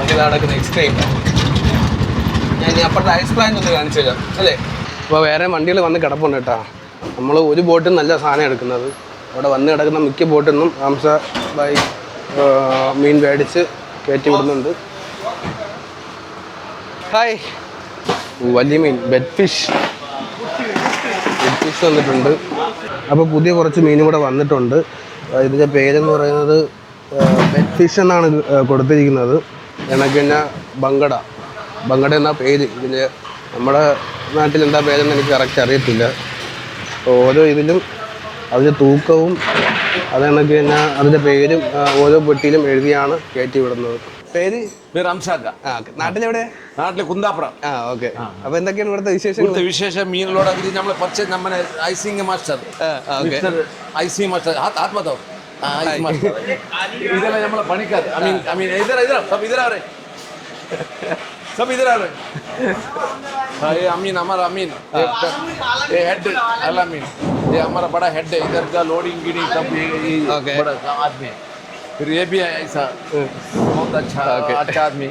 വണ്ടി നടക്കുന്ന next time ഞാൻ ഇനി അപ്പുറത്തെ ഐസ് പ്ലാന്റ് ഒന്ന് കാണിച്ചു തരാം അല്ലേ. അപ്പോൾ വേറെ വണ്ടികൾ വന്ന് കിടപ്പുണ്ട് കേട്ടോ. നമ്മൾ ഒരു ബോട്ടിൽ നല്ല സാധനം എടുക്കുന്നത്. അവിടെ വന്ന് കിടക്കുന്ന മിക്ക ബോട്ടിൽ നിന്നും ഹംസ ബൈ മീൻ മേടിച്ച് കയറ്റി വിടുന്നുണ്ട്. ഹായ്, വലിയ മീൻ ബെഡ് ഫിഷ് വന്നിട്ടുണ്ട്. അപ്പോൾ പുതിയ കുറച്ച് മീനും കൂടെ വന്നിട്ടുണ്ട്. ഇതിൻ്റെ പേരെന്ന് പറയുന്നത് ബെഡ് ഫിഷ് എന്നാണ് കൊടുത്തിരിക്കുന്നത്. എനിക്ക് തന്നെ ബങ്കട എന്നാ പേര്. ഇതിൽ നമ്മുടെ നാട്ടിൽ എന്താ പേരെന്ന് എനിക്ക് കറക്റ്റ് അറിയത്തില്ല. ഓരോ ഇതിലും അതിൻ്റെ തൂക്കവും അത് കണക്ക് തന്നെ അതിൻ്റെ പേരും ഓരോ പെട്ടിയിലും എഴുതിയാണ് കയറ്റി വിടുന്നത്. പേര് റംസാക്ക. നാട്ടിലെവിടെ? നാട്ടിലെ കുന്താപ്പുറം. ഓക്കെ. അപ്പോൾ എന്തൊക്കെയാണ് ഇവിടുത്തെ വിശേഷങ്ങൾ? വിശേഷം മീനുകളോട് നമ്മൾ പറിച്ച് നമ്മുടെ ഐസിംഗ് മാസ്റ്റർ ഐസിംഗ് മാസ്റ്റർ ആത്മതോ ഇതെല്ലാം നമ്മളെ പണിക്കാർ. सब इधर आ रहे ये अमीन हमारा अमीन ये हेड अल अमीन ये हमारा बड़ा हेड है. इधर का लोडिंग गिडिंग सब ये बड़ा आदमी है. फिर ये भी है ऐसा बहुत अच्छा आदमी.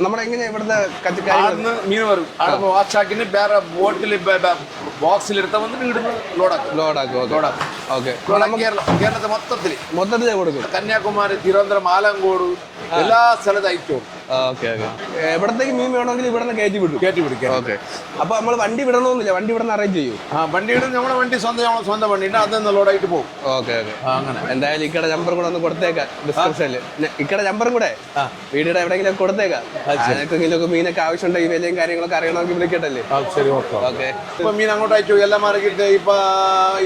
നമ്മുടെ എങ്ങനെ ഇവിടുത്തെ മീൻ വരും അവിടെ വാച്ചാക്കിന് വേറെ ബോട്ടിൽ ബോക്സിലെടുത്ത വന്നിട്ട് ഇടുന്നു ലോഡാക്കും. കേരളത്തെ മൊത്തത്തിൽ കൊടുക്കും. കന്യാകുമാരി, തിരുവനന്തപുരം, ആലങ്കോട് എല്ലാ സ്ഥലത്തും അയക്കും. എവിടത്തേക്ക് മീൻ വേണമെങ്കിൽ ഇവിടെ നിന്ന് കയറ്റി വിടും. ഓക്കെ. അപ്പൊ നമ്മൾ വണ്ടി വിടണമെന്നില്ല, വണ്ടി ഇവിടെ നിന്ന് അറേഞ്ച് ചെയ്യും. വണ്ടി ഇടും. നമ്മുടെ വണ്ടി സ്വന്തം വണ്ടി ഉണ്ട്, അതൊന്ന് ലോഡായിട്ട് പോകും. ഓക്കെ. അങ്ങനെ എന്തായാലും ഇക്കടെ നമ്പർ കൂടെ ഒന്ന് കൊടുത്തേക്കാം ഡിസ്ക്രിപ്ഷനിൽ. ഇക്കടെ നമ്പറും കൂടെ വീഡിയോയുടെ എവിടെയെങ്കിലും കൊടുത്തേക്കാം. ആർക്കെങ്കിലും മീനൊക്കെ ആവശ്യമുണ്ടെങ്കിൽ വിലയും കാര്യങ്ങളൊക്കെ അറിയണമെങ്കിൽ വിളിക്കട്ടല്ലേ. ശരി, ഓക്കെ. ഇപ്പൊ മീൻ അങ്ങോട്ട് അയച്ചു. എല്ലാ മാർക്കറ്റ് ഇപ്പൊ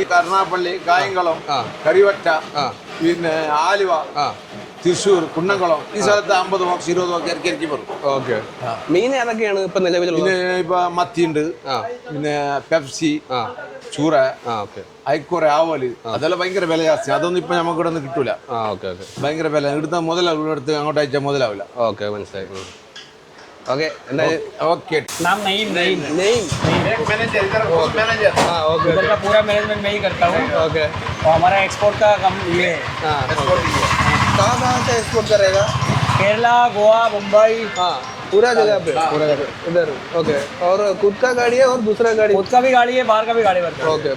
ഈ കരുനാപ്പള്ളി, കായംകുളം, കറിവറ്റ, പിന്നെ ആലുവ, തൃശ്ശൂർ, കുന്നംകുളം ഈ സ്ഥലത്ത് 50 ബോക്സ് 20 ബോക്സ് ഇറക്കി വരും. ഓക്കെ. മീൻ ഏതൊക്കെയാണ് ഇപ്പൊ നിലവിലുള്ള? ഇപ്പൊ മത്തിയുണ്ട്, പിന്നെ പെപ്സി, ചൂറ, ഐക്കോറ, ആവോല് അതെല്ലാം ഭയങ്കര വില ജാസ്തി. അതൊന്നും ഇപ്പൊ നമുക്ക് ഇവിടെ നിന്ന് കിട്ടൂല. ഭയങ്കര വില. ഇവിടുത്തെ മുതലാവില്ല, ഇവിടുത്തെ അങ്ങോട്ട് അയച്ചാൽ മുതലാവില്ല. ഓക്കെ, മനസ്സിലായി. Okay okay. नाम नहीं मैनेजर उधर का पूरा मैनेजमेंट मैं ही करता हूँ. ओके. और हमारा एक्सपोर्ट का कम ये है. कहाँ से एक्सपोर्ट करेगा? केरला, गोवा, मुंबई. पूरा जगह पे इधर. ओके. और खुद का गाड़ी है और दूसरा गाड़ी? खुद का भी गाड़ी है, बाहर का भी गाड़ी बनता है. ओके.